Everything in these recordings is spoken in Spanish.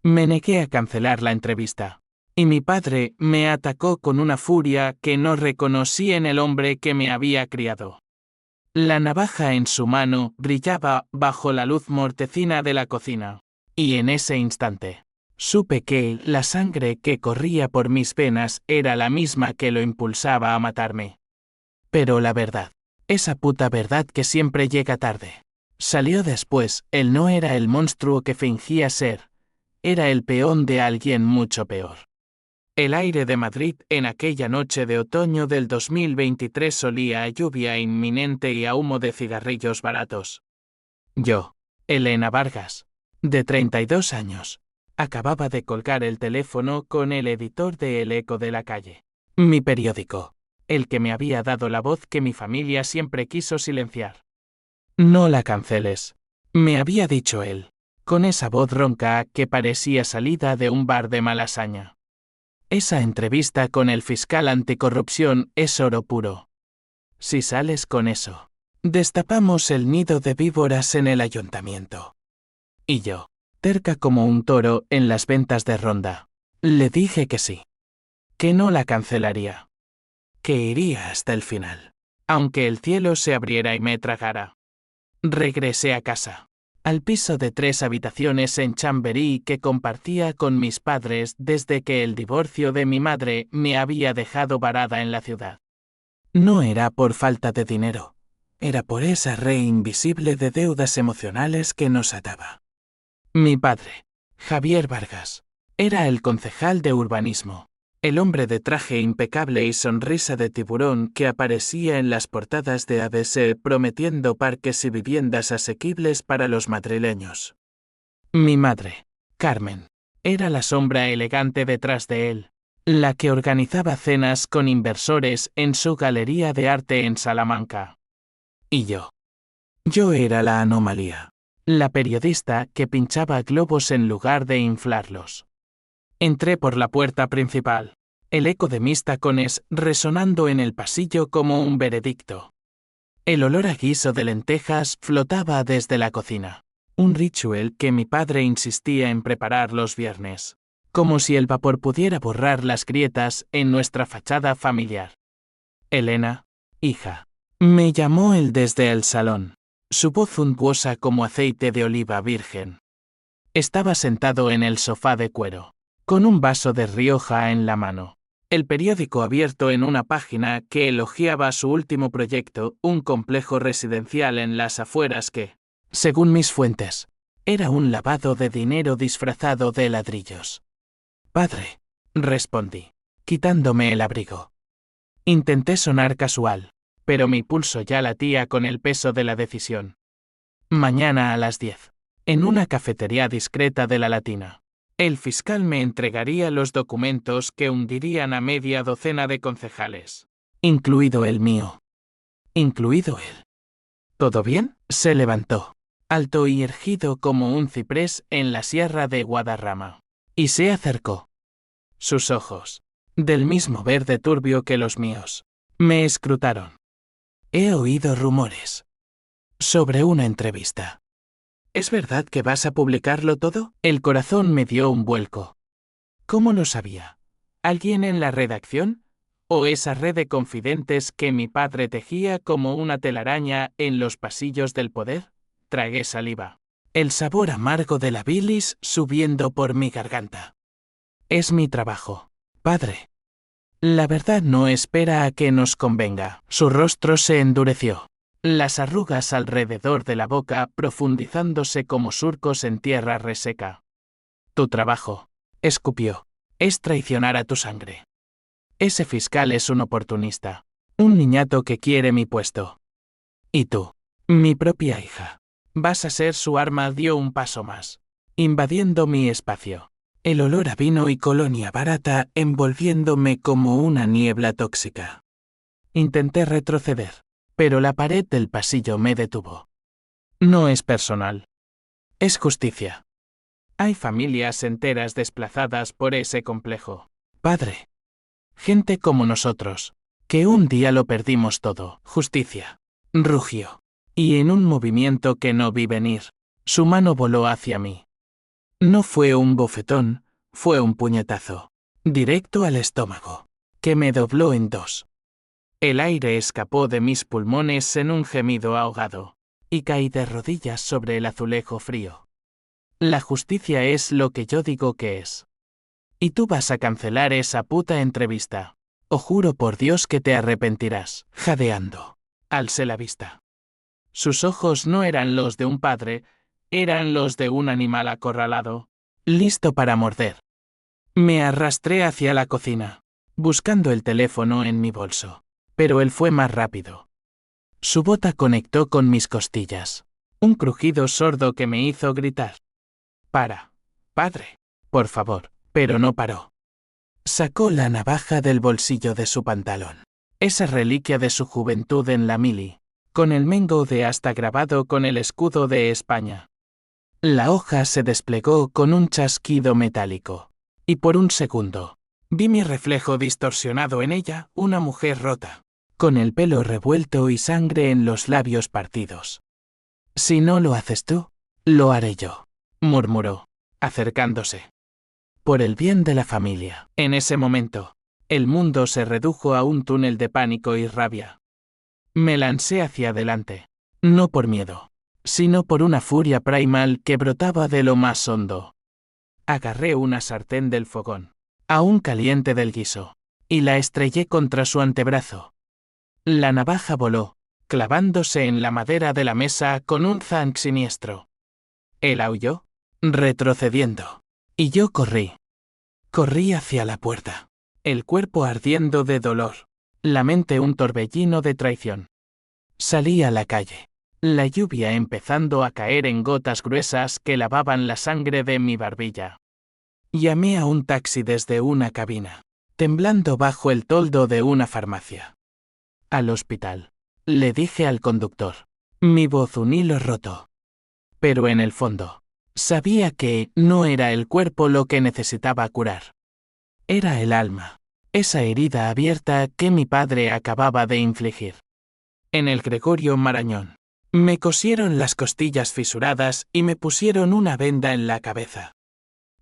Me negué a cancelar la entrevista. Y mi padre me atacó con una furia que no reconocí en el hombre que me había criado. La navaja en su mano brillaba bajo la luz mortecina de la cocina. Y en ese instante, supe que la sangre que corría por mis venas era la misma que lo impulsaba a matarme. Pero la verdad, esa puta verdad que siempre llega tarde, salió después. Él no era el monstruo que fingía ser, era el peón de alguien mucho peor. El aire de Madrid en aquella noche de otoño del 2023 olía a lluvia inminente y a humo de cigarrillos baratos. Yo, Elena Vargas, de 32 años, acababa de colgar el teléfono con el editor de El Eco de la Calle, mi periódico, el que me había dado la voz que mi familia siempre quiso silenciar. No la canceles, me había dicho él, con esa voz ronca que parecía salida de un bar de Malasaña. Esa entrevista con el fiscal anticorrupción es oro puro. Si sales con eso, destapamos el nido de víboras en el ayuntamiento. Y yo, terca como un toro en las ventas de Ronda, le dije que sí. Que no la cancelaría. Que iría hasta el final. Aunque el cielo se abriera y me tragara. Regresé a casa. Al piso de 3 habitaciones en Chamberí que compartía con mis padres desde que el divorcio de mi madre me había dejado varada en la ciudad. No era por falta de dinero, era por esa red invisible de deudas emocionales que nos ataba. Mi padre, Javier Vargas, era el concejal de urbanismo, el hombre de traje impecable y sonrisa de tiburón que aparecía en las portadas de ABC prometiendo parques y viviendas asequibles para los madrileños. Mi madre, Carmen, era la sombra elegante detrás de él, la que organizaba cenas con inversores en su galería de arte en Salamanca. Y yo era la anomalía, la periodista que pinchaba globos en lugar de inflarlos. Entré por la puerta principal, el eco de mis tacones resonando en el pasillo como un veredicto. El olor a guiso de lentejas flotaba desde la cocina, un ritual que mi padre insistía en preparar los viernes, como si el vapor pudiera borrar las grietas en nuestra fachada familiar. Elena, hija, me llamó él desde el salón, su voz untuosa como aceite de oliva virgen. Estaba sentado en el sofá de cuero, con un vaso de Rioja en la mano, el periódico abierto en una página que elogiaba su último proyecto, un complejo residencial en las afueras que, según mis fuentes, era un lavado de dinero disfrazado de ladrillos. Padre, respondí, quitándome el abrigo. Intenté sonar casual, pero mi pulso ya latía con el peso de la decisión. Mañana a las 10, en una cafetería discreta de la Latina. El fiscal me entregaría los documentos que hundirían a media docena de concejales. Incluido el mío. Incluido él. ¿Todo bien? Se levantó, alto y erguido como un ciprés en la sierra de Guadarrama. Y se acercó. Sus ojos, del mismo verde turbio que los míos, me escrutaron. He oído rumores. Sobre una entrevista. ¿Es verdad que vas a publicarlo todo? El corazón me dio un vuelco. ¿Cómo lo sabía? ¿Alguien en la redacción? ¿O esa red de confidentes que mi padre tejía como una telaraña en los pasillos del poder? Tragué saliva. El sabor amargo de la bilis subiendo por mi garganta. Es mi trabajo, padre. La verdad no espera a que nos convenga. Su rostro se endureció. Las arrugas alrededor de la boca profundizándose como surcos en tierra reseca. Tu trabajo, escupió, es traicionar a tu sangre. Ese fiscal es un oportunista, un niñato que quiere mi puesto. Y tú, mi propia hija, vas a ser su arma. Dio un paso más, invadiendo mi espacio. El olor a vino y colonia barata envolviéndome como una niebla tóxica. Intenté retroceder, pero la pared del pasillo me detuvo. No es personal. Es justicia. Hay familias enteras desplazadas por ese complejo. Padre. Gente como nosotros, que un día lo perdimos todo. Justicia. Rugió. Y en un movimiento que no vi venir, su mano voló hacia mí. No fue un bofetón, fue un puñetazo, directo al estómago, que me dobló en dos. El aire escapó de mis pulmones en un gemido ahogado, y caí de rodillas sobre el azulejo frío. La justicia es lo que yo digo que es. Y tú vas a cancelar esa puta entrevista. O juro por Dios que te arrepentirás. Jadeando, alcé la vista. Sus ojos no eran los de un padre, eran los de un animal acorralado, listo para morder. Me arrastré hacia la cocina, buscando el teléfono en mi bolso, pero él fue más rápido. Su bota conectó con mis costillas, un crujido sordo que me hizo gritar. Para, padre, por favor, pero no paró. Sacó la navaja del bolsillo de su pantalón, esa reliquia de su juventud en la mili, con el mengo de asta grabado con el escudo de España. La hoja se desplegó con un chasquido metálico, y por un segundo, vi mi reflejo distorsionado en ella, una mujer rota, con el pelo revuelto y sangre en los labios partidos. Si no lo haces tú, lo haré yo, murmuró, acercándose. Por el bien de la familia. En ese momento, el mundo se redujo a un túnel de pánico y rabia. Me lancé hacia adelante, no por miedo, sino por una furia primal que brotaba de lo más hondo. Agarré una sartén del fogón, aún caliente del guiso, y la estrellé contra su antebrazo. La navaja voló, clavándose en la madera de la mesa con un zanc siniestro. Él aulló, retrocediendo, y yo corrí. Corrí hacia la puerta, el cuerpo ardiendo de dolor, la mente un torbellino de traición. Salí a la calle, la lluvia empezando a caer en gotas gruesas que lavaban la sangre de mi barbilla. Llamé a un taxi desde una cabina, temblando bajo el toldo de una farmacia. Al hospital, le dije al conductor, mi voz un hilo roto. Pero en el fondo, sabía que no era el cuerpo lo que necesitaba curar. Era el alma, esa herida abierta que mi padre acababa de infligir. En el Gregorio Marañón, me cosieron las costillas fisuradas y me pusieron una venda en la cabeza.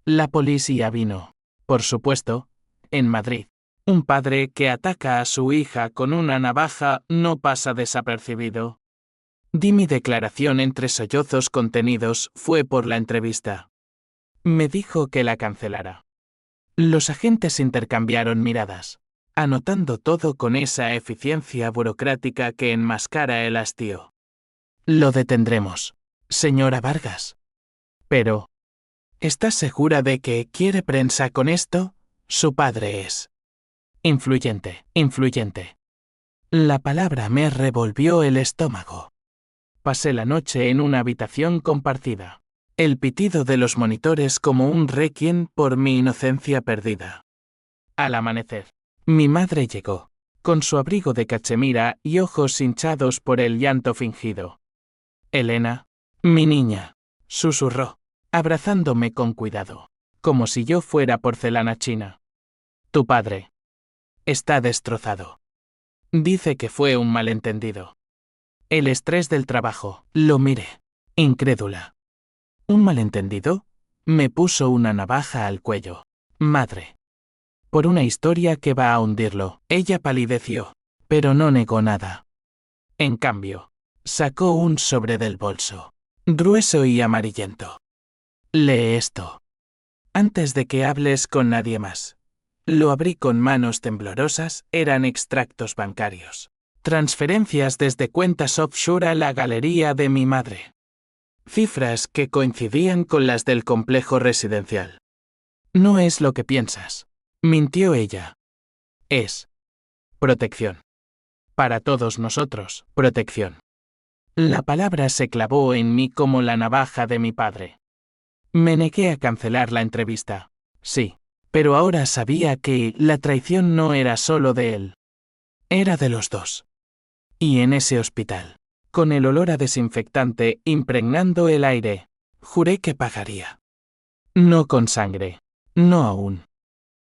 La policía vino, por supuesto, en Madrid. Un padre que ataca a su hija con una navaja no pasa desapercibido. Di mi declaración entre sollozos contenidos, fue por la entrevista. Me dijo que la cancelara. Los agentes intercambiaron miradas, anotando todo con esa eficiencia burocrática que enmascara el hastío. Lo detendremos, señora Vargas. Pero, ¿estás segura de que quiere prensa con esto? Su padre es influyente, influyente. La palabra me revolvió el estómago. Pasé la noche en una habitación compartida. El pitido de los monitores como un requiem por mi inocencia perdida. Al amanecer, mi madre llegó, con su abrigo de cachemira y ojos hinchados por el llanto fingido. Elena, mi niña, susurró, abrazándome con cuidado, como si yo fuera porcelana china. Tu padre está destrozado. Dice que fue un malentendido. El estrés del trabajo, lo miré, incrédula. ¿Un malentendido? Me puso una navaja al cuello. Madre. Por una historia que va a hundirlo. Ella palideció, pero no negó nada. En cambio, sacó un sobre del bolso, grueso y amarillento. Lee esto. Antes de que hables con nadie más. Lo abrí con manos temblorosas, eran extractos bancarios. Transferencias desde cuentas offshore a la galería de mi madre. Cifras que coincidían con las del complejo residencial. No es lo que piensas, mintió ella. Es protección. Para todos nosotros, protección. La palabra se clavó en mí como la navaja de mi padre. Me negué a cancelar la entrevista. Sí, pero ahora sabía que la traición no era solo de él. Era de los dos. Y en ese hospital, con el olor a desinfectante impregnando el aire, juré que pagaría. No con sangre, no aún.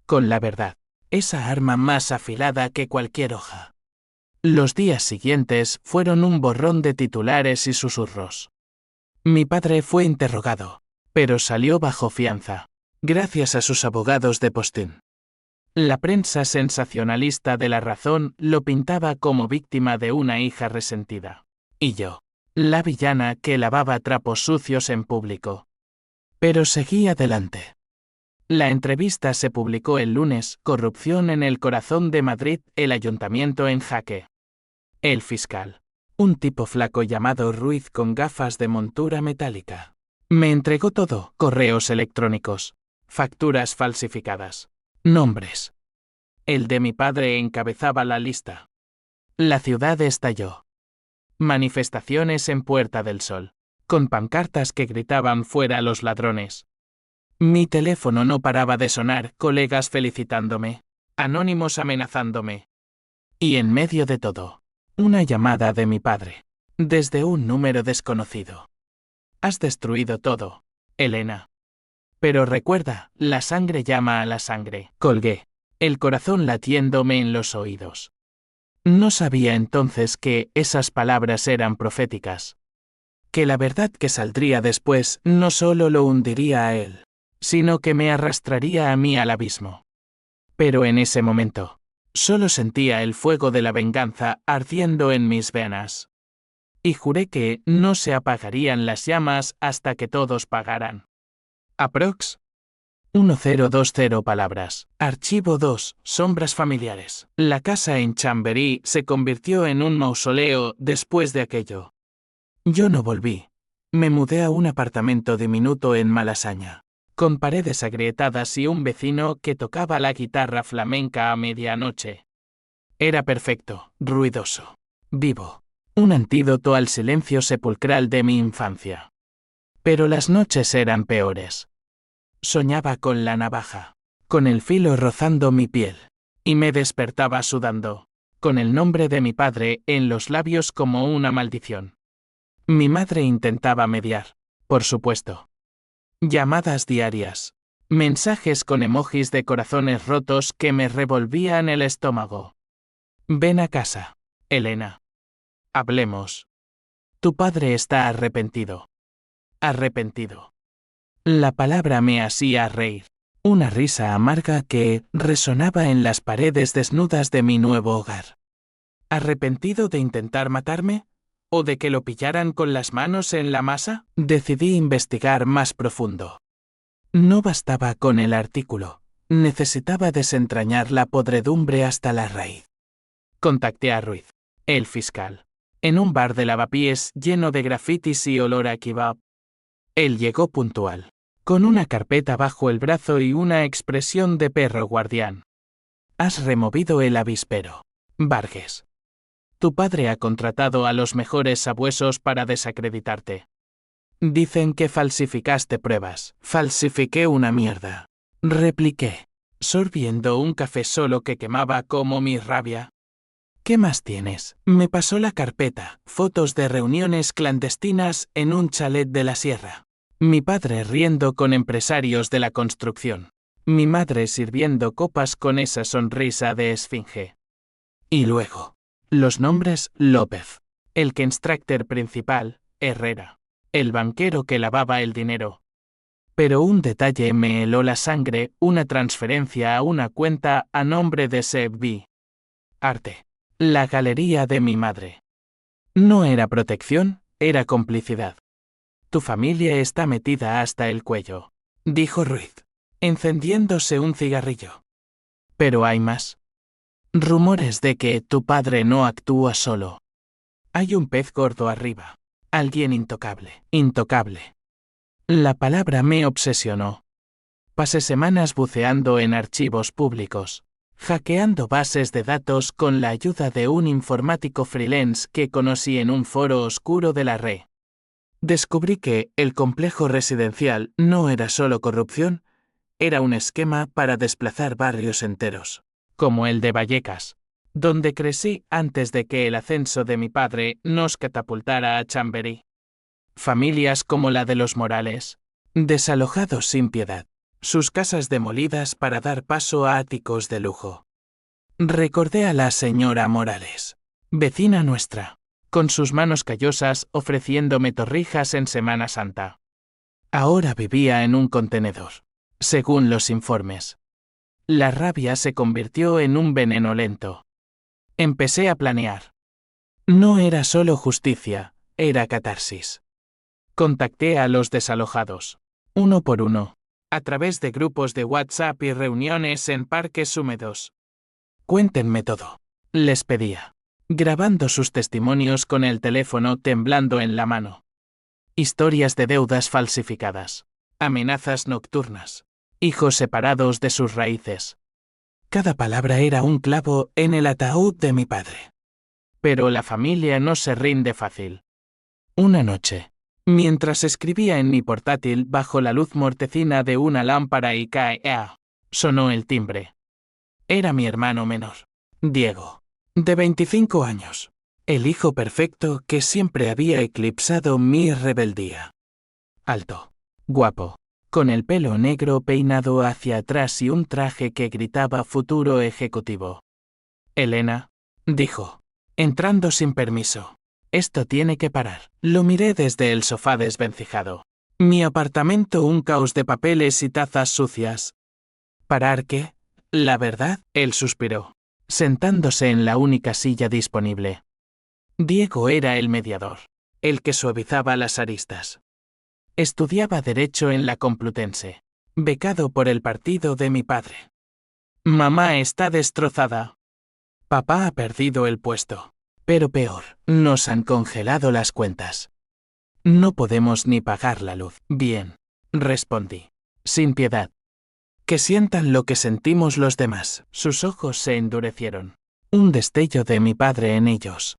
Con la verdad, esa arma más afilada que cualquier hoja. Los días siguientes fueron un borrón de titulares y susurros. Mi padre fue interrogado, pero salió bajo fianza, gracias a sus abogados de postín. La prensa sensacionalista de La Razón lo pintaba como víctima de una hija resentida. Y yo, la villana que lavaba trapos sucios en público. Pero seguí adelante. La entrevista se publicó el lunes, corrupción en el corazón de Madrid, el ayuntamiento en jaque. El fiscal, un tipo flaco llamado Ruiz con gafas de montura metálica, me entregó todo: correos electrónicos, facturas falsificadas, nombres. El de mi padre encabezaba la lista. La ciudad estalló. Manifestaciones en Puerta del Sol, con pancartas que gritaban fuera a los ladrones. Mi teléfono no paraba de sonar, colegas felicitándome, anónimos amenazándome. Y en medio de todo, una llamada de mi padre, desde un número desconocido. Has destruido todo, Elena. Pero recuerda, la sangre llama a la sangre. Colgué, el corazón latiéndome en los oídos. No sabía entonces que esas palabras eran proféticas. Que la verdad que saldría después no solo lo hundiría a él, sino que me arrastraría a mí al abismo. Pero en ese momento, solo sentía el fuego de la venganza ardiendo en mis venas. Y juré que no se apagarían las llamas hasta que todos pagaran. Aprox. 1020 palabras. Archivo 2. Sombras familiares. La casa en Chamberí se convirtió en un mausoleo después de aquello. Yo no volví. Me mudé a un apartamento diminuto en Malasaña, con paredes agrietadas y un vecino que tocaba la guitarra flamenca a medianoche. Era perfecto, ruidoso, vivo. Un antídoto al silencio sepulcral de mi infancia. Pero las noches eran peores. Soñaba con la navaja, con el filo rozando mi piel, y me despertaba sudando, con el nombre de mi padre en los labios como una maldición. Mi madre intentaba mediar, por supuesto. Llamadas diarias, mensajes con emojis de corazones rotos que me revolvían el estómago. Ven a casa, Elena. Hablemos. Tu padre está arrepentido. Arrepentido. La palabra me hacía reír. Una risa amarga que resonaba en las paredes desnudas de mi nuevo hogar. ¿Arrepentido de intentar matarme? ¿O de que lo pillaran con las manos en la masa? Decidí investigar más profundo. No bastaba con el artículo. Necesitaba desentrañar la podredumbre hasta la raíz. Contacté a Ruiz, el fiscal, en un bar de Lavapiés lleno de grafitis y olor a kebab. Él llegó puntual, con una carpeta bajo el brazo y una expresión de perro guardián. Has removido el avispero, Vargas. Tu padre ha contratado a los mejores sabuesos para desacreditarte. Dicen que falsificaste pruebas. Falsifiqué una mierda. Repliqué, sorbiendo un café solo que quemaba como mi rabia. ¿Qué más tienes? Me pasó la carpeta, fotos de reuniones clandestinas en un chalet de la sierra. Mi padre riendo con empresarios de la construcción. Mi madre sirviendo copas con esa sonrisa de esfinge. Y luego, los nombres: López, el constructor principal, Herrera, el banquero que lavaba el dinero. Pero un detalle me heló la sangre: una transferencia a una cuenta a nombre de Seb Arte, la galería de mi madre. No era protección, era complicidad. Tu familia está metida hasta el cuello, dijo Ruiz, encendiéndose un cigarrillo. Pero hay más. Rumores de que tu padre no actúa solo. Hay un pez gordo arriba. Alguien intocable. Intocable. La palabra me obsesionó. Pasé semanas buceando en archivos públicos, hackeando bases de datos con la ayuda de un informático freelance que conocí en un foro oscuro de la red. Descubrí que el complejo residencial no era solo corrupción, era un esquema para desplazar barrios enteros, como el de Vallecas, donde crecí antes de que el ascenso de mi padre nos catapultara a Chamberí. Familias como la de los Morales, desalojados sin piedad, sus casas demolidas para dar paso a áticos de lujo. Recordé a la señora Morales, vecina nuestra, con sus manos callosas ofreciéndome torrijas en Semana Santa. Ahora vivía en un contenedor, según los informes. La rabia se convirtió en un veneno lento. Empecé a planear. No era solo justicia, era catarsis. Contacté a los desalojados, uno por uno, a través de grupos de WhatsApp y reuniones en parques húmedos. Cuéntenme todo, les pedía, grabando sus testimonios con el teléfono temblando en la mano. Historias de deudas falsificadas, amenazas nocturnas, hijos separados de sus raíces. Cada palabra era un clavo en el ataúd de mi padre. Pero la familia no se rinde fácil. Una noche, mientras escribía en mi portátil bajo la luz mortecina de una lámpara IKEA, sonó el timbre. Era mi hermano menor, Diego, de 25 años, el hijo perfecto que siempre había eclipsado mi rebeldía. Alto, guapo, con el pelo negro peinado hacia atrás y un traje que gritaba futuro ejecutivo. Elena, dijo, entrando sin permiso. Esto tiene que parar. Lo miré desde el sofá desvencijado. Mi apartamento un caos de papeles y tazas sucias. ¿Parar qué? La verdad, él suspiró, sentándose en la única silla disponible. Diego era el mediador, el que suavizaba las aristas. Estudiaba Derecho en la Complutense, becado por el partido de mi padre. Mamá está destrozada. Papá ha perdido el puesto. Pero peor, nos han congelado las cuentas. No podemos ni pagar la luz. Bien, respondí, sin piedad. Que sientan lo que sentimos los demás. Sus ojos se endurecieron. Un destello de mi padre en ellos.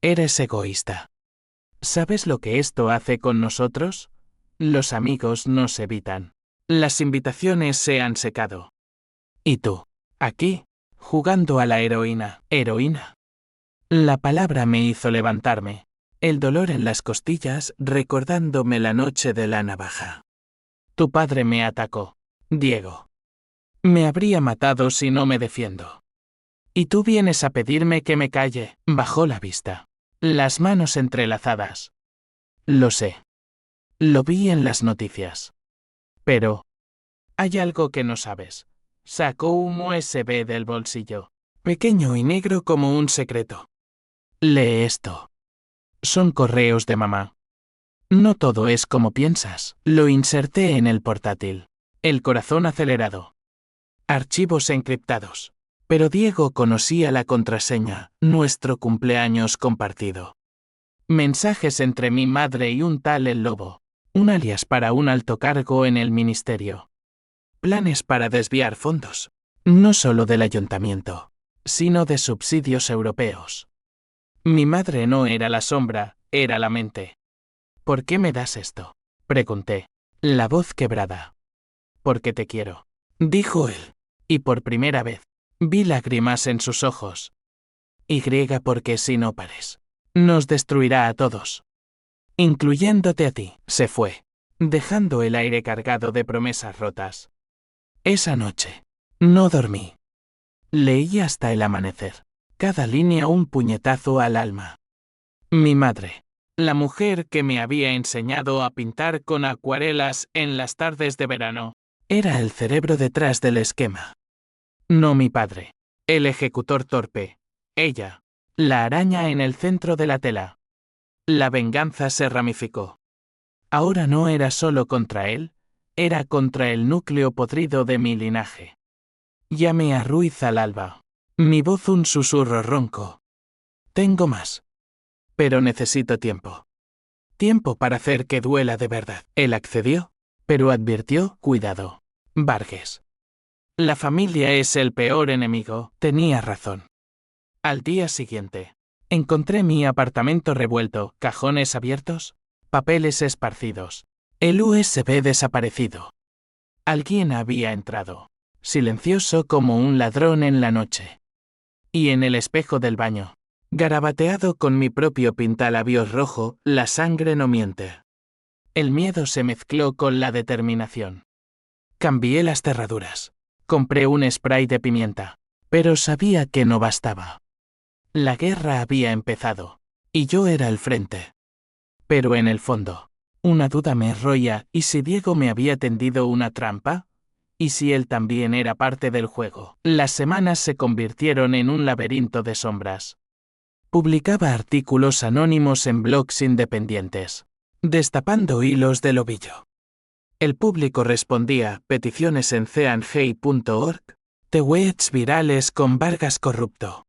Eres egoísta. ¿Sabes lo que esto hace con nosotros? Los amigos nos evitan. Las invitaciones se han secado. ¿Y tú? Aquí, jugando a la heroína. ¿Heroína? La palabra me hizo levantarme, el dolor en las costillas recordándome la noche de la navaja. Tu padre me atacó, Diego. Me habría matado si no me defiendo. Y tú vienes a pedirme que me calle. Bajó la vista, las manos entrelazadas. Lo sé. Lo vi en las noticias. Pero hay algo que no sabes. Sacó un USB del bolsillo, pequeño y negro como un secreto. Lee esto. Son correos de mamá. No todo es como piensas. Lo inserté en el portátil. El corazón acelerado. Archivos encriptados. Pero Diego conocía la contraseña, nuestro cumpleaños compartido. Mensajes entre mi madre y un tal El Lobo, un alias para un alto cargo en el ministerio. Planes para desviar fondos, no solo del ayuntamiento, sino de subsidios europeos. Mi madre no era la sombra, era la mente. ¿Por qué me das esto? Pregunté, la voz quebrada. Porque te quiero, dijo él, y por primera vez, vi lágrimas en sus ojos. Y porque si no pares, nos destruirá a todos. Incluyéndote a ti. Se fue, dejando el aire cargado de promesas rotas. Esa noche, no dormí. Leí hasta el amanecer. Cada línea un puñetazo al alma. Mi madre, la mujer que me había enseñado a pintar con acuarelas en las tardes de verano, era el cerebro detrás del esquema. No mi padre, el ejecutor torpe, ella, la araña en el centro de la tela. La venganza se ramificó. Ahora no era solo contra él, era contra el núcleo podrido de mi linaje. Llamé a Ruiz al alba. Mi voz un susurro ronco. Tengo más. Pero necesito tiempo. Tiempo para hacer que duela de verdad. Él accedió, pero advirtió, cuidado. Vargas. La familia es el peor enemigo. Tenía razón. Al día siguiente, encontré mi apartamento revuelto, cajones abiertos, papeles esparcidos, el USB desaparecido. Alguien había entrado, silencioso como un ladrón en la noche. Y en el espejo del baño, garabateado con mi propio pintalabios rojo, la sangre no miente. El miedo se mezcló con la determinación. Cambié las cerraduras. Compré un spray de pimienta, pero sabía que no bastaba. La guerra había empezado, y yo era el frente. Pero en el fondo, Una duda me roía, ¿y si Diego me había tendido una trampa? ¿Y si él también era parte del juego? Las semanas se convirtieron en un laberinto de sombras. Publicaba artículos anónimos en blogs independientes, destapando hilos del ovillo. El público respondía, peticiones en ceangei.org, tweets virales con Vargas corrupto.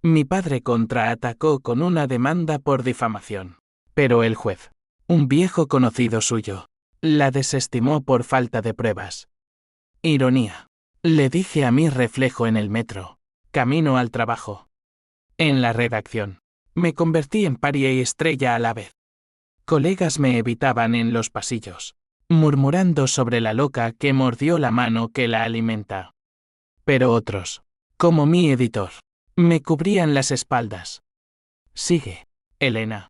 Mi padre contraatacó con una demanda por difamación. Pero el juez, un viejo conocido suyo, la desestimó por falta de pruebas. Ironía. Le dije a mi reflejo en el metro, camino al trabajo. En la redacción, me convertí en paria y estrella a la vez. Colegas me evitaban en los pasillos, murmurando sobre la loca que mordió la mano que la alimenta. Pero otros, como mi editor, me cubrían las espaldas. Sigue, Elena.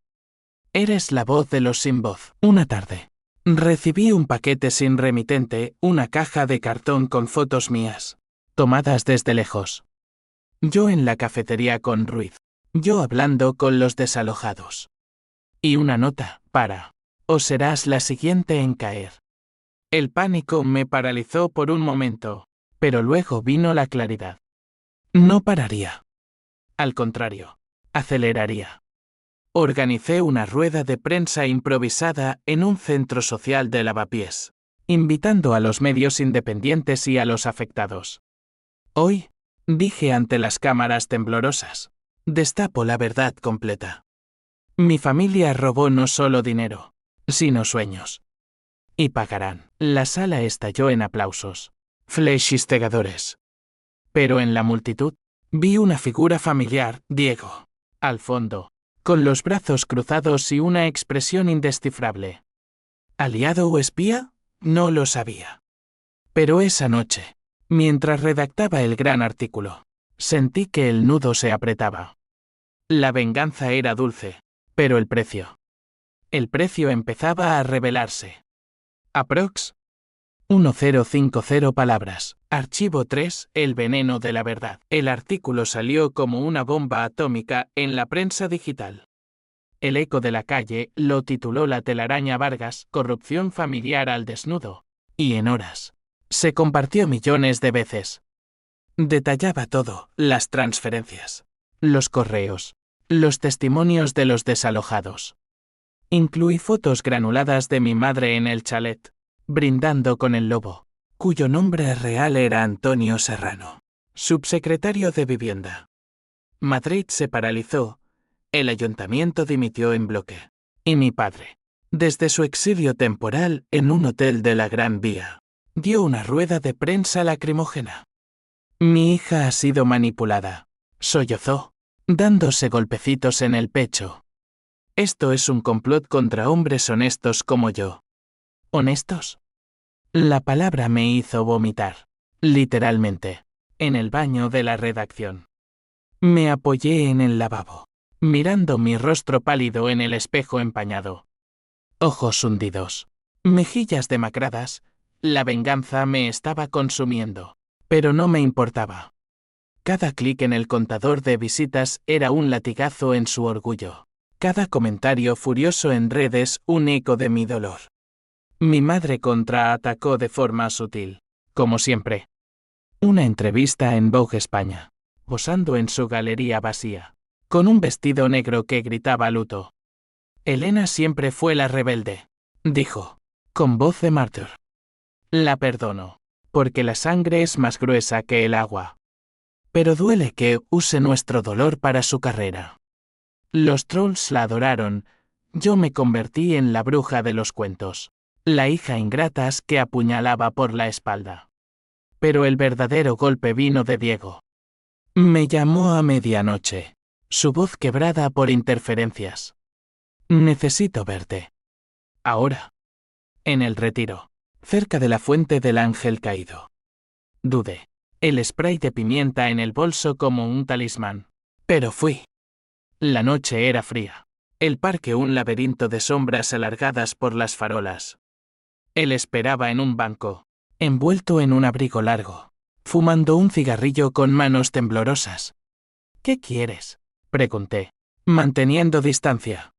Eres la voz de los sin voz. Una tarde, recibí un paquete sin remitente, una caja de cartón con fotos mías, tomadas desde lejos. Yo en la cafetería con Ruiz, yo hablando con los desalojados. Y una nota, o serás la siguiente en caer. El pánico me paralizó por un momento, pero luego vino la claridad. No pararía. Al contrario, aceleraría. Organicé una rueda de prensa improvisada en un centro social de Lavapiés, invitando a los medios independientes y a los afectados. Hoy, dije ante las cámaras temblorosas, destapo la verdad completa. Mi familia robó no solo dinero, sino sueños. Y pagarán. La sala estalló en aplausos, flechistegadores. Pero en la multitud, vi una figura familiar, Diego, al fondo, con los brazos cruzados y una expresión indescifrable. ¿Aliado o espía? No lo sabía. Pero esa noche, mientras redactaba el gran artículo, sentí que el nudo se apretaba. La venganza era dulce, pero el precio. El precio empezaba a revelarse. Aprox. 1050 palabras. Archivo 3, El veneno de la verdad. El artículo salió como una bomba atómica en la prensa digital. El Eco de la Calle lo tituló La telaraña Vargas, corrupción familiar al desnudo. Y en horas. Se compartió millones de veces. Detallaba todo, las transferencias, los correos, los testimonios de los desalojados. Incluí fotos granuladas de mi madre en el chalet, brindando con el lobo, cuyo nombre real era Antonio Serrano, subsecretario de Vivienda. Madrid se paralizó, el ayuntamiento dimitió en bloque, y mi padre, desde su exilio temporal en un hotel de la Gran Vía, dio una rueda de prensa lacrimógena. Mi hija ha sido manipulada, sollozó, dándose golpecitos en el pecho. Esto es un complot contra hombres honestos como yo. ¿Honestos? La palabra me hizo vomitar, literalmente, en el baño de la redacción. Me apoyé en el lavabo, mirando mi rostro pálido en el espejo empañado. Ojos hundidos, mejillas demacradas, la venganza me estaba consumiendo, pero no me importaba. Cada clic en el contador de visitas era un latigazo en su orgullo. Cada comentario furioso en redes un eco de mi dolor. Mi madre contraatacó de forma sutil, como siempre. Una entrevista en Vogue España, posando en su galería vacía, con un vestido negro que gritaba luto. Elena siempre fue la rebelde, dijo, con voz de mártir. La perdono, porque la sangre es más gruesa que el agua. Pero duele que use nuestro dolor para su carrera. Los trolls la adoraron, yo me convertí en la bruja de los cuentos, la hija ingratas que apuñalaba por la espalda. Pero el verdadero golpe vino de Diego. Me llamó a medianoche, su voz quebrada por interferencias. Necesito verte. Ahora. En el retiro, cerca de la fuente del ángel caído. Dudé, el spray de pimienta en el bolso como un talismán. Pero fui. La noche era fría. El parque un laberinto de sombras alargadas por las farolas. Él esperaba en un banco, envuelto en un abrigo largo, fumando un cigarrillo con manos temblorosas. ¿Qué quieres?, pregunté, manteniendo distancia.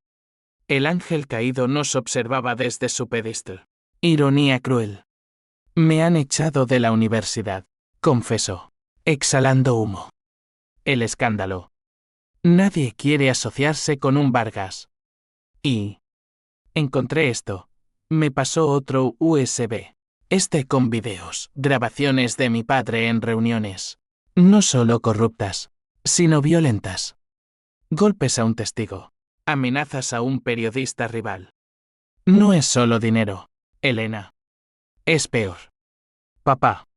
El ángel caído nos observaba desde su pedestal. Ironía cruel. Me han echado de la universidad, confesó, exhalando humo. El escándalo. Nadie quiere asociarse con un Vargas. Y encontré esto. Me pasó otro USB. Este con videos, grabaciones de mi padre en reuniones. No solo corruptas, sino violentas. Golpes a un testigo. Amenazas a un periodista rival. No es solo dinero, Elena. Es peor. Papá.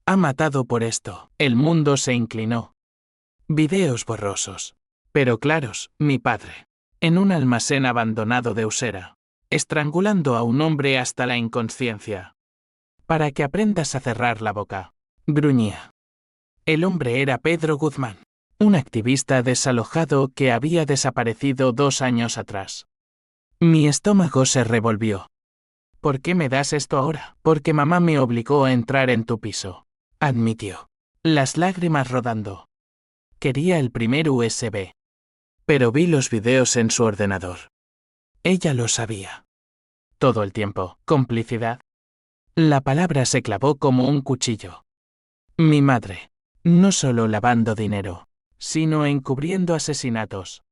Ha matado por esto. El mundo se inclinó. Videos borrosos. Pero claros, mi padre. En un almacén abandonado de Usera. Estrangulando a un hombre hasta la inconsciencia. Para que aprendas a cerrar la boca. Gruñía. El hombre era Pedro Guzmán. Un activista desalojado que había desaparecido 2 años atrás. Mi estómago se revolvió. ¿Por qué me das esto ahora? Porque mamá me obligó a entrar en tu piso. Admitió. Las lágrimas rodando. Quería el primer USB. Pero vi los videos en su ordenador. Ella lo sabía. Todo el tiempo. ¿Complicidad? La palabra se clavó como un cuchillo. Mi madre. No solo lavando dinero, sino encubriendo asesinatos.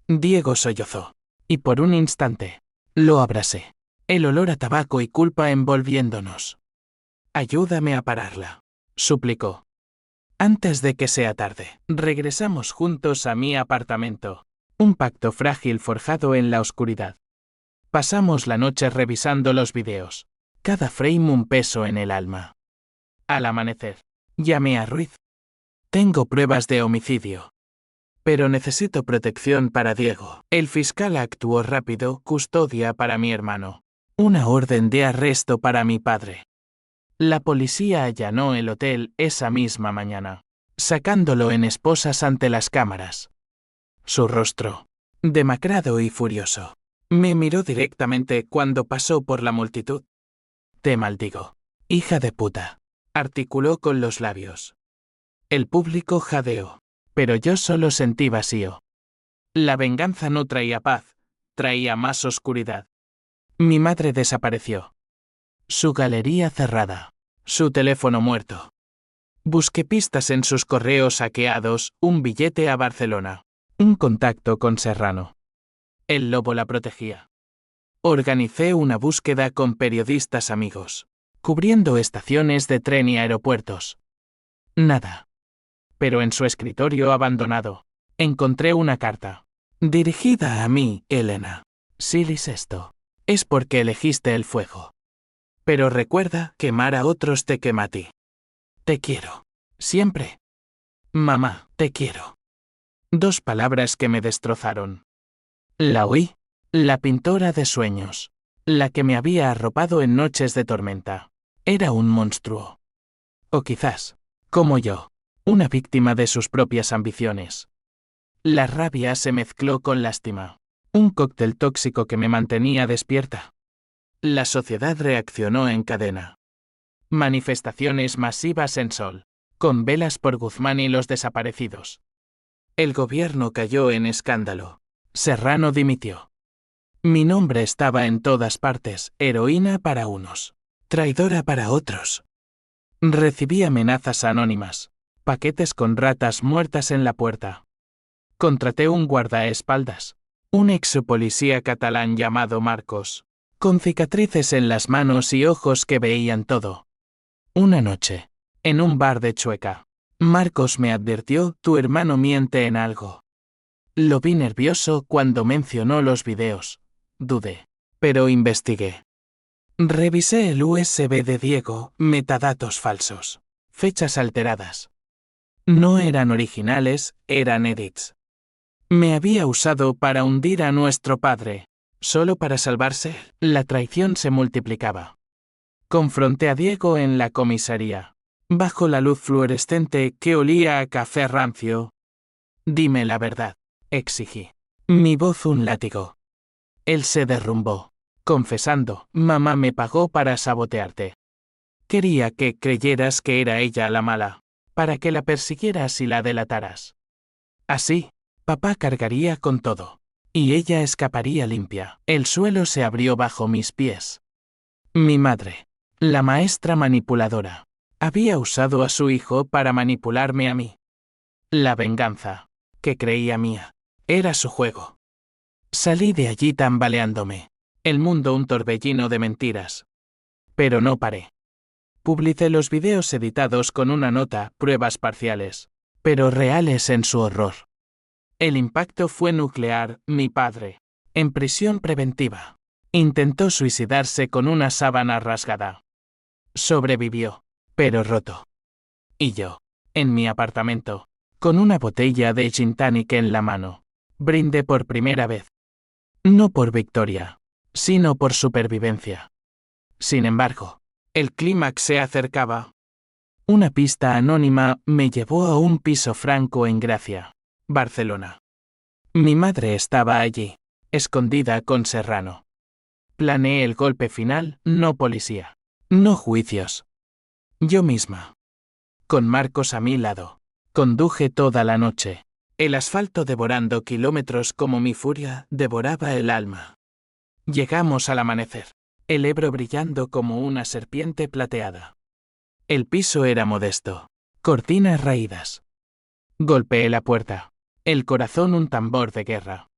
Diego sollozó. Y por un instante, lo abracé. El olor a tabaco y culpa envolviéndonos. Ayúdame a pararla, suplicó. Antes de que sea tarde, regresamos juntos a mi apartamento. Un pacto frágil forjado en la oscuridad. Pasamos la noche revisando los videos. Cada frame un peso en el alma. Al amanecer, llamé a Ruiz. Tengo pruebas de homicidio. Pero necesito protección para Diego. El fiscal actuó rápido, custodia para mi hermano. Una orden de arresto para mi padre. La policía allanó el hotel esa misma mañana, sacándolo en esposas ante las cámaras. Su rostro, demacrado y furioso, me miró directamente cuando pasó por la multitud. Te maldigo, hija de puta, articuló con los labios. El público jadeó, pero yo solo sentí vacío. La venganza no traía paz, traía más oscuridad. Mi madre desapareció. Su galería cerrada. Su teléfono muerto. Busqué pistas en sus correos hackeados, un billete a Barcelona. Un contacto con Serrano. El lobo la protegía. Organicé una búsqueda con periodistas amigos, cubriendo estaciones de tren y aeropuertos. Nada. Pero en su escritorio abandonado, encontré una carta. Dirigida a mí, Elena. Si lees esto, es porque elegiste el fuego. Pero recuerda, quemar a otros te quema a ti. Te quiero. Siempre. Mamá, te quiero. 2 palabras que me destrozaron. La oí. La pintora de sueños. La que me había arropado en noches de tormenta. Era un monstruo. O quizás, como yo, una víctima de sus propias ambiciones. La rabia se mezcló con lástima. Un cóctel tóxico que me mantenía despierta. La sociedad reaccionó en cadena. Manifestaciones masivas en Sol, con velas por Guzmán y los desaparecidos. El gobierno cayó en escándalo. Serrano dimitió. Mi nombre estaba en todas partes, heroína para unos, traidora para otros. Recibí amenazas anónimas, paquetes con ratas muertas en la puerta. Contraté un guardaespaldas, un ex policía catalán llamado Marcos, con cicatrices en las manos y ojos que veían todo. Una noche, en un bar de Chueca, Marcos me advirtió: tu hermano miente en algo. Lo vi nervioso cuando mencionó los videos. Dudé, pero investigué. Revisé el USB de Diego, metadatos falsos, fechas alteradas. No eran originales, eran edits. Me había usado para hundir a nuestro padre. Solo para salvarse, la traición se multiplicaba. Confronté a Diego en la comisaría, bajo la luz fluorescente que olía a café rancio. Dime la verdad, exigí. Mi voz un látigo. Él se derrumbó, confesando: mamá me pagó para sabotearte. Quería que creyeras que era ella la mala, para que la persiguieras y la delataras. Así, papá cargaría con todo. y ella escaparía limpia. El suelo se abrió bajo mis pies. Mi madre, la maestra manipuladora, había usado a su hijo para manipularme a mí. La venganza, que creía mía, era su juego. Salí de allí tambaleándome. El mundo un torbellino de mentiras. Pero no paré. Publicé los videos editados con una nota, pruebas parciales, pero reales en su horror. El impacto fue nuclear. Mi padre, en prisión preventiva, intentó suicidarse con una sábana rasgada. Sobrevivió, pero roto. Y yo, en mi apartamento, con una botella de gin tonic en la mano, brindé por primera vez. No por victoria, sino por supervivencia. Sin embargo, el clímax se acercaba. Una pista anónima me llevó a un piso franco en Gracia, Barcelona. Mi madre estaba allí, escondida con Serrano. Planeé el golpe final, no policía, no juicios. Yo misma. Con Marcos a mi lado, conduje toda la noche. El asfalto devorando kilómetros como mi furia devoraba el alma. Llegamos al amanecer, el Ebro brillando como una serpiente plateada. El piso era modesto, cortinas raídas. Golpeé la puerta, el corazón un tambor de guerra.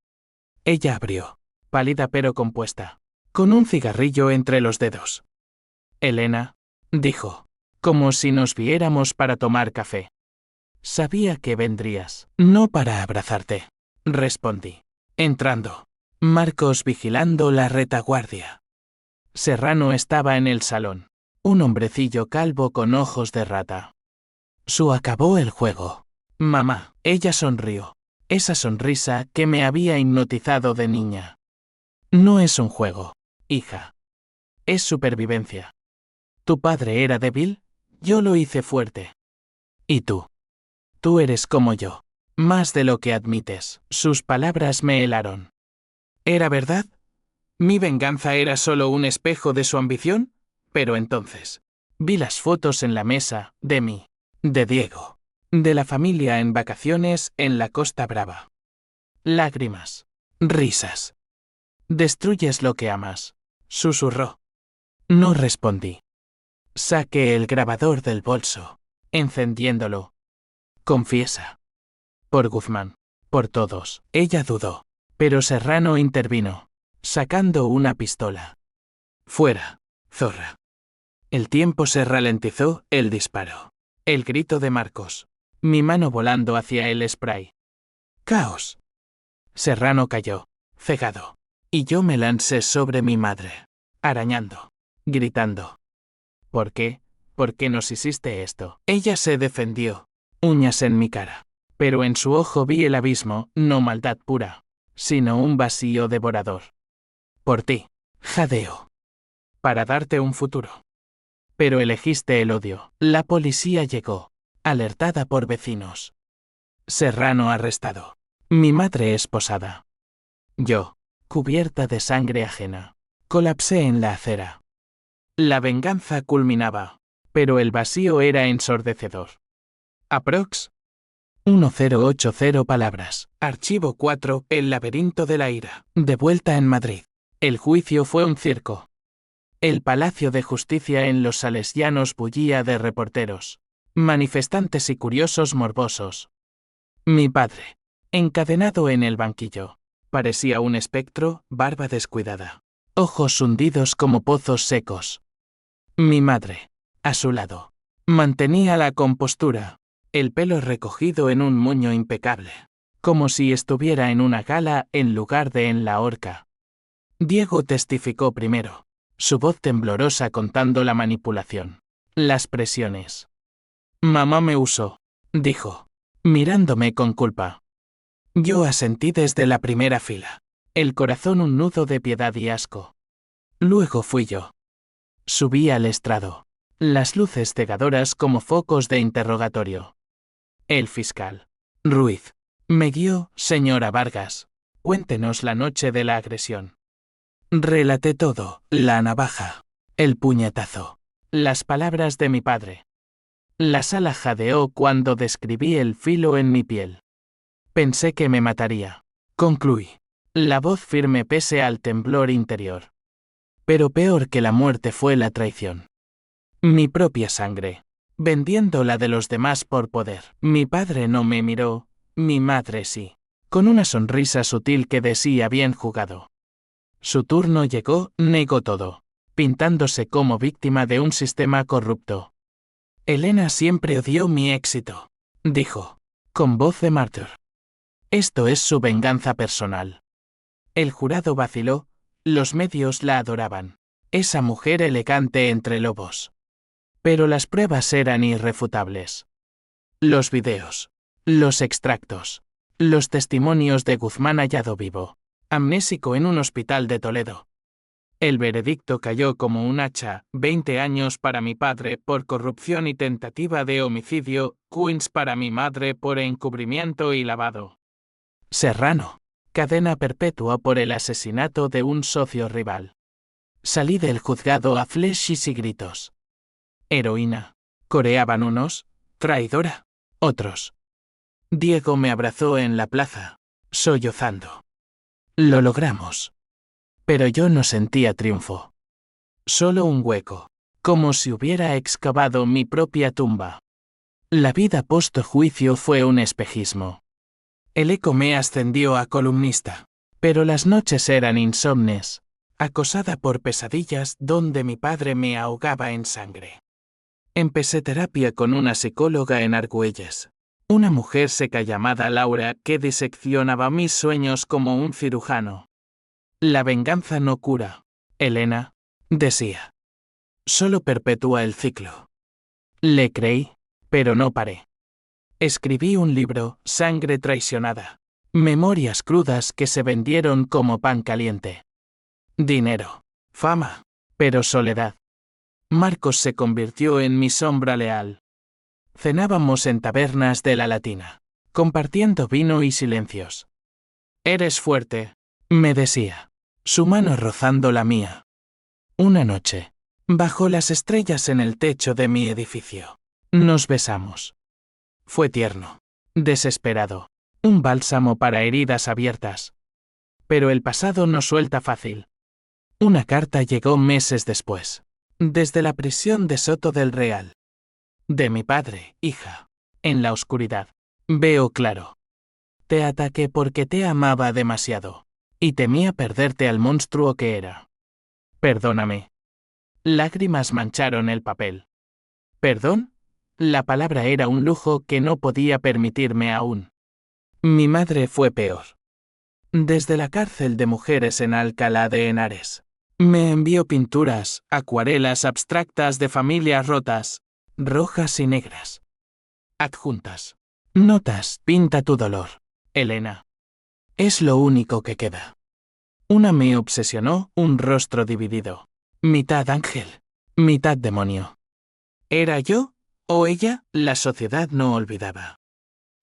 Ella abrió, pálida pero compuesta, con un cigarrillo entre los dedos. Elena, dijo, como si nos viéramos para tomar café. Sabía que vendrías, no para abrazarte, respondí, entrando. Marcos vigilando la retaguardia. Serrano estaba en el salón, un hombrecillo calvo con ojos de rata. Su acabó el juego. Mamá, ella sonrió, esa sonrisa que me había hipnotizado de niña. No es un juego, hija. Es supervivencia. Tu padre era débil, yo lo hice fuerte. ¿Y tú? Tú eres como yo, más de lo que admites. Sus palabras me helaron. ¿Era verdad? ¿Mi venganza era solo un espejo de su ambición? Pero entonces, vi las fotos en la mesa, de mí, de Diego, de la familia en vacaciones en la Costa Brava. Lágrimas, risas. Destruyes lo que amas, susurró. No respondí. Saqué el grabador del bolso, encendiéndolo. Confiesa. Por Guzmán, por todos. Ella dudó, pero Serrano intervino, sacando una pistola. Fuera, zorra. El tiempo se ralentizó, el disparo. El grito de Marcos. Mi mano volando hacia el spray. Caos. Serrano cayó, cegado. Y yo me lancé sobre mi madre, arañando, gritando. ¿Por qué? ¿Por qué nos hiciste esto? Ella se defendió, uñas en mi cara. Pero en su ojo vi el abismo, no maldad pura, sino un vacío devorador. Por ti, jadeo. Para darte un futuro. Pero elegiste el odio. La policía llegó, alertada por vecinos. Serrano arrestado. Mi madre esposada. Yo, cubierta de sangre ajena, colapsé en la acera. La venganza culminaba, pero el vacío era ensordecedor. Aprox. 1080 palabras. Archivo 4. El laberinto de la ira. De vuelta en Madrid. El juicio fue un circo. El Palacio de Justicia en los Salesianos bullía de reporteros, manifestantes y curiosos morbosos. Mi padre, encadenado en el banquillo, parecía un espectro, barba descuidada, ojos hundidos como pozos secos. Mi madre, a su lado, mantenía la compostura, el pelo recogido en un moño impecable, como si estuviera en una gala en lugar de en la horca. Diego testificó primero, su voz temblorosa contando la manipulación, las presiones. Mamá me usó, dijo, mirándome con culpa. Yo asentí desde la primera fila, el corazón un nudo de piedad y asco. Luego fui yo. Subí al estrado, las luces cegadoras como focos de interrogatorio. El fiscal, Ruiz, me guió, señora Vargas, cuéntenos la noche de la agresión. Relaté todo, la navaja, el puñetazo, las palabras de mi padre. La sala jadeó cuando describí el filo en mi piel. Pensé que me mataría, concluí. La voz firme pese al temblor interior. Pero peor que la muerte fue la traición. Mi propia sangre. Vendiendo la de los demás por poder. Mi padre no me miró, mi madre sí. Con una sonrisa sutil que decía bien jugado. Su turno llegó, negó todo, pintándose como víctima de un sistema corrupto. Elena siempre odió mi éxito, dijo, con voz de mártir. Esto es su venganza personal. El jurado vaciló, los medios la adoraban. Esa mujer elegante entre lobos. Pero las pruebas eran irrefutables. Los videos, los extractos, los testimonios de Guzmán hallado vivo, amnésico en un hospital de Toledo. El veredicto cayó como un hacha, 20 años para mi padre por corrupción y tentativa de homicidio, Queens para mi madre por encubrimiento y lavado. Serrano. Cadena perpetua por el asesinato de un socio rival. Salí del juzgado a flechas y gritos. Heroína. Coreaban unos, traidora, otros. Diego me abrazó en la plaza, sollozando. Lo logramos. Pero yo no sentía triunfo. Solo un hueco, como si hubiera excavado mi propia tumba. La vida post-juicio fue un espejismo. El eco me ascendió a columnista, pero las noches eran insomnes, acosada por pesadillas donde mi padre me ahogaba en sangre. Empecé terapia con una psicóloga en Argüelles, una mujer seca llamada Laura que diseccionaba mis sueños como un cirujano. La venganza no cura, Elena, decía. Solo perpetúa el ciclo. Le creí, pero no paré. Escribí un libro, Sangre traicionada. Memorias crudas que se vendieron como pan caliente. Dinero, fama, pero soledad. Marcos se convirtió en mi sombra leal. Cenábamos en tabernas de la Latina, compartiendo vino y silencios. Eres fuerte, me decía, su mano rozando la mía. Una noche, bajo las estrellas en el techo de mi edificio, nos besamos. Fue tierno, desesperado, un bálsamo para heridas abiertas. Pero el pasado no suelta fácil. Una carta llegó meses después, desde la prisión de Soto del Real. De mi padre, hija. En la oscuridad, veo claro. Te ataqué porque te amaba demasiado, y temía perderte al monstruo que era. Perdóname. Lágrimas mancharon el papel. ¿Perdón? La palabra era un lujo que no podía permitirme aún. Mi madre fue peor. Desde la cárcel de mujeres en Alcalá de Henares. Me envió pinturas, acuarelas abstractas de familias rotas, rojas y negras. Adjuntas. Notas, pinta tu dolor, Elena. Es lo único que queda. Una me obsesionó, un rostro dividido. Mitad ángel, mitad demonio. ¿Era yo? ¿O ella? La sociedad no olvidaba.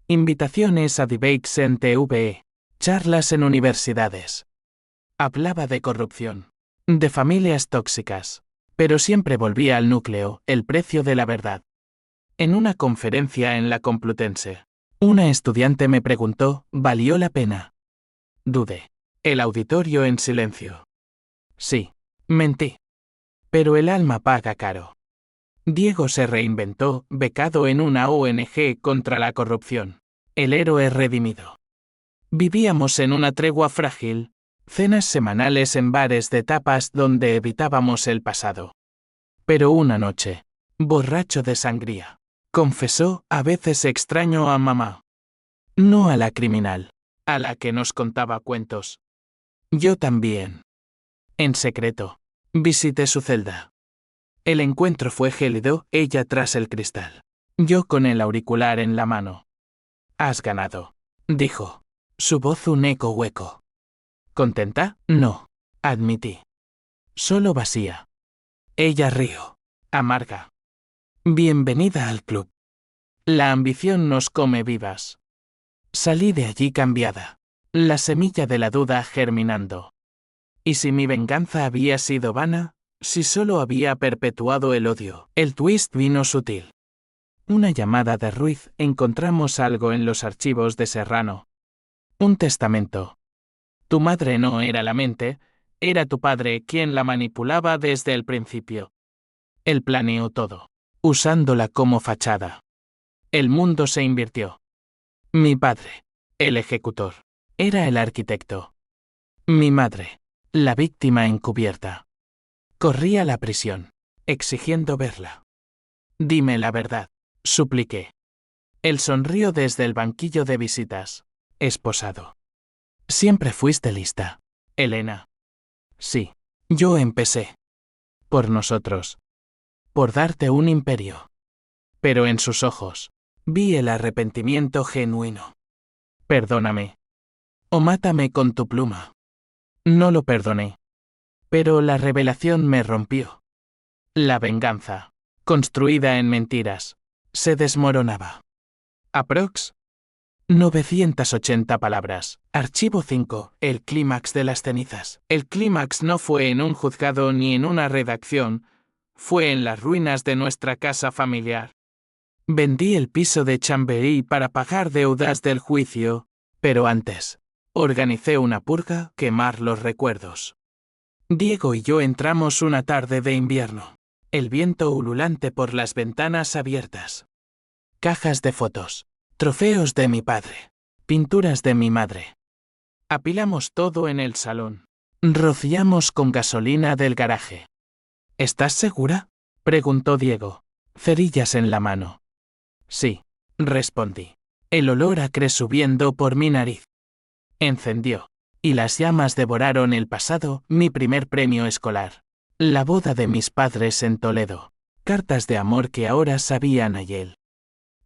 Invitaciones a debates en TVE, charlas en universidades. Hablaba de corrupción, de familias tóxicas, pero siempre volvía al núcleo, el precio de la verdad. En una conferencia en la Complutense, una estudiante me preguntó, ¿valió la pena? Dudé. El auditorio en silencio. Sí, mentí. Pero el alma paga caro. Diego se reinventó, becado en una ONG contra la corrupción. El héroe redimido. Vivíamos en una tregua frágil, cenas semanales en bares de tapas donde evitábamos el pasado. Pero una noche, borracho de sangría, confesó, a veces extraño a mamá. No a la criminal, a la que nos contaba cuentos. Yo también. En secreto, visité su celda. El encuentro fue gélido, ella tras el cristal. Yo con el auricular en la mano. Has ganado, dijo. Su voz un eco hueco. ¿Contenta? No, admití. Solo vacía. Ella rió, amarga. Bienvenida al club. La ambición nos come vivas. Salí de allí cambiada, la semilla de la duda germinando. ¿Y si mi venganza había sido vana? Si solo había perpetuado el odio. El twist vino sutil. Una llamada de Ruiz, encontramos algo en los archivos de Serrano. Un testamento. Tu madre no era la mente, era tu padre quien la manipulaba desde el principio. Él planeó todo, usándola como fachada. El mundo se invirtió. Mi padre, el ejecutor, era el arquitecto. Mi madre, la víctima encubierta. Corrí a la prisión, exigiendo verla. Dime la verdad, supliqué. Él sonrió desde el banquillo de visitas. Esposado. Siempre fuiste lista, Elena. Sí, yo empecé. Por nosotros. Por darte un imperio. Pero en sus ojos, vi el arrepentimiento genuino. Perdóname. O mátame con tu pluma. No lo perdoné. Pero la revelación me rompió. La venganza, construida en mentiras, se desmoronaba. Aprox. 980 palabras. Archivo 5. El clímax de las cenizas. El clímax no fue en un juzgado ni en una redacción, fue en las ruinas de nuestra casa familiar. Vendí el piso de Chambery para pagar deudas del juicio, pero antes, organicé una purga, quemar los recuerdos. Diego y yo entramos una tarde de invierno. El viento ululante por las ventanas abiertas. Cajas de fotos. Trofeos de mi padre. Pinturas de mi madre. Apilamos todo en el salón. Rociamos con gasolina del garaje. ¿Estás segura?, preguntó Diego, cerillas en la mano. Sí, respondí. El olor acre subiendo por mi nariz. Encendió, y las llamas devoraron el pasado, mi primer premio escolar. La boda de mis padres en Toledo. Cartas de amor que ahora sabían Nayel.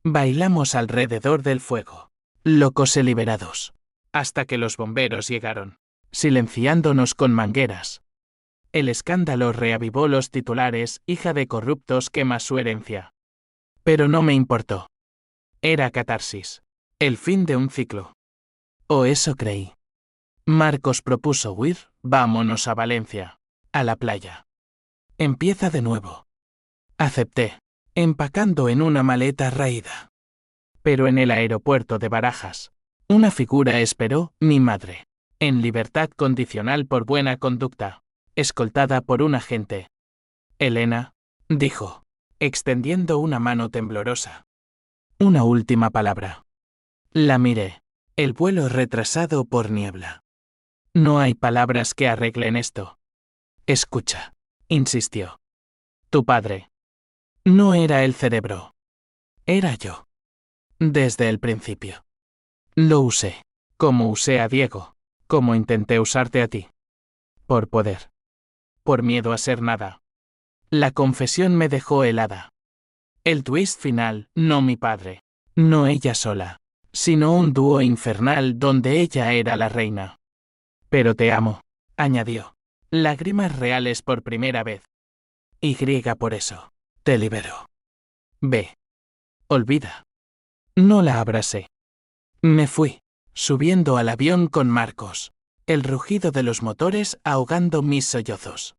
Bailamos alrededor del fuego, locos y liberados, hasta que los bomberos llegaron, silenciándonos con mangueras. El escándalo reavivó los titulares, hija de corruptos quema su herencia. Pero no me importó. Era catarsis, el fin de un ciclo. O eso creí. Marcos propuso huir, vámonos a Valencia, a la playa. Empieza de nuevo. Acepté, empacando en una maleta raída. Pero en el aeropuerto de Barajas, una figura esperó, mi madre, en libertad condicional por buena conducta, escoltada por un agente. Elena, dijo, extendiendo una mano temblorosa. Una última palabra. La miré, el vuelo retrasado por niebla. No hay palabras que arreglen esto. Escucha, insistió. Tu padre. No era el cerebro. Era yo. Desde el principio. Lo usé, como usé a Diego, como intenté usarte a ti. Por poder. Por miedo a ser nada. La confesión me dejó helada. El twist final, no mi padre, no ella sola, sino un dúo infernal donde ella era la reina. Pero te amo, añadió. Lágrimas reales por primera vez. Y por eso, te libero. Ve. Olvida. No la abracé. Me fui, subiendo al avión con Marcos, el rugido de los motores ahogando mis sollozos.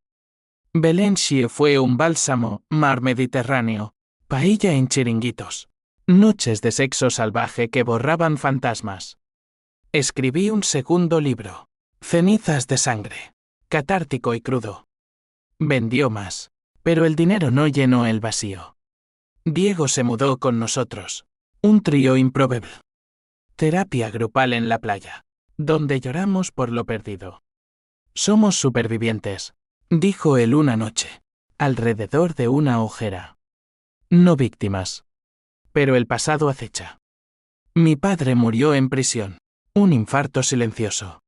Valencia fue un bálsamo, mar Mediterráneo, paella en chiringuitos, noches de sexo salvaje que borraban fantasmas. Escribí un segundo libro, Cenizas de sangre, catártico y crudo. Vendió más, pero el dinero no llenó el vacío. Diego se mudó con nosotros, un trío improbable. Terapia grupal en la playa, donde lloramos por lo perdido. Somos supervivientes, dijo él una noche, alrededor de una hoguera. No víctimas. Pero el pasado acecha. Mi padre murió en prisión, un infarto silencioso.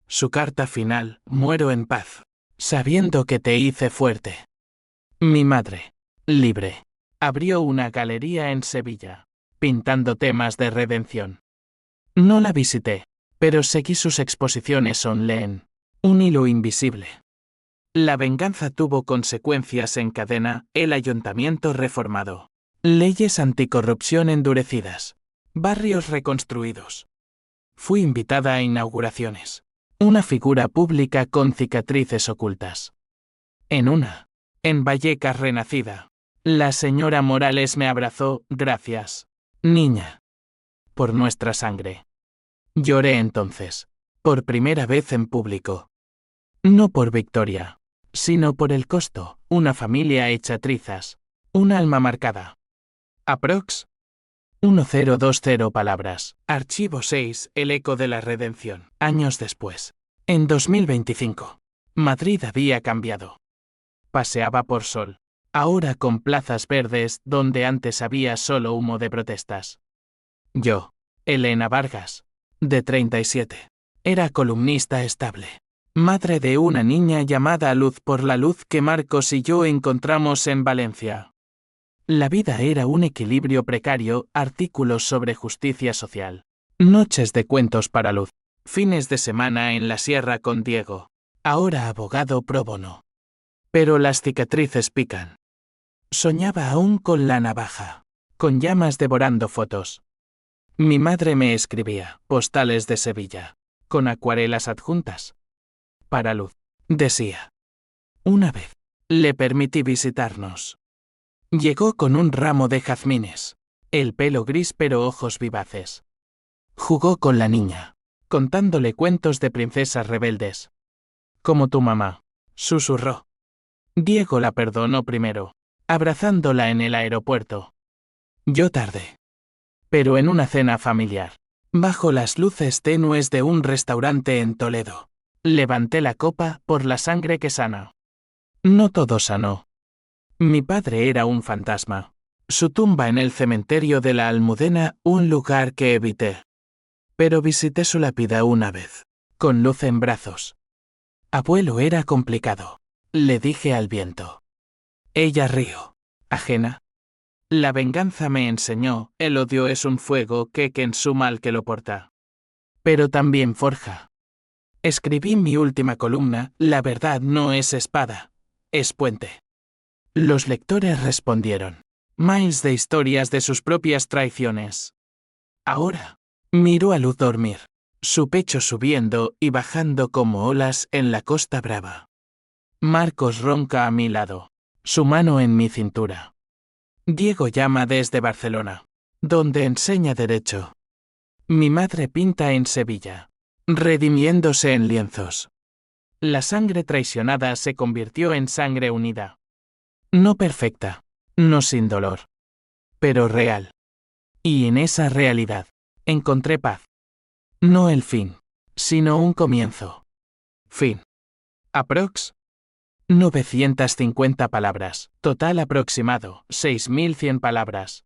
Su carta final, muero en paz, sabiendo que te hice fuerte. Mi madre, libre, abrió una galería en Sevilla, pintando temas de redención. No la visité, pero seguí sus exposiciones online, un hilo invisible. La venganza tuvo consecuencias en cadena, el ayuntamiento reformado, leyes anticorrupción endurecidas, barrios reconstruidos. Fui invitada a inauguraciones, una figura pública con cicatrices ocultas. En una, en Vallecas renacida, la señora Morales me abrazó, gracias, niña, por nuestra sangre. Lloré entonces, Por primera vez en público. No por victoria, sino por el costo, una familia hecha trizas, una alma marcada. Aprox. 1020 palabras. Archivo 6, el eco de la redención. Años después. En 2025. Madrid había cambiado. Paseaba por Sol. Ahora con plazas verdes donde antes había solo humo de protestas. Yo, Elena Vargas, de 37. Era columnista estable. Madre de una niña llamada Luz por la luz que Marcos y yo encontramos en Valencia. La vida era un equilibrio precario, artículos sobre justicia social. Noches de cuentos para Luz. Fines de semana en la sierra con Diego. Ahora abogado pro bono. Pero las cicatrices pican. Soñaba aún con la navaja. Con llamas devorando fotos. Mi madre me escribía postales de Sevilla. Con acuarelas adjuntas. Para Luz. Decía. Una vez. Le permití visitarnos. Llegó con un ramo de jazmines. El pelo gris pero ojos vivaces. Jugó con la niña. Contándole cuentos de princesas rebeldes. Como tu mamá. Susurró. Diego la perdonó primero. Abrazándola en el aeropuerto. Yo tardé. Pero en una cena familiar. Bajo las luces tenues de un restaurante en Toledo. Levanté la copa por la sangre que sana. No todo sanó. Mi padre era un fantasma. Su tumba en el cementerio de la Almudena, un lugar que evité. Pero visité su lápida una vez. Con Luz en brazos. Abuelo era complicado. Le dije al viento. Ella rió. Ajena. La venganza me enseñó, el odio es un fuego que consuma al que lo porta. Pero también forja. Escribí mi última columna, la verdad no es espada, es puente. Los lectores respondieron. Miles de historias de sus propias traiciones. Ahora, miró a Luz dormir. Su pecho subiendo y bajando como olas en la Costa Brava. Marcos ronca a mi lado. Su mano en mi cintura. Diego llama desde Barcelona, donde enseña derecho. Mi madre pinta en Sevilla, redimiéndose en lienzos. La sangre traicionada se convirtió en sangre unida. No perfecta, no sin dolor, pero real. Y en esa realidad, encontré paz. No el fin, sino un comienzo. Fin. Aprox. 950 palabras. Total aproximado, 6100 palabras.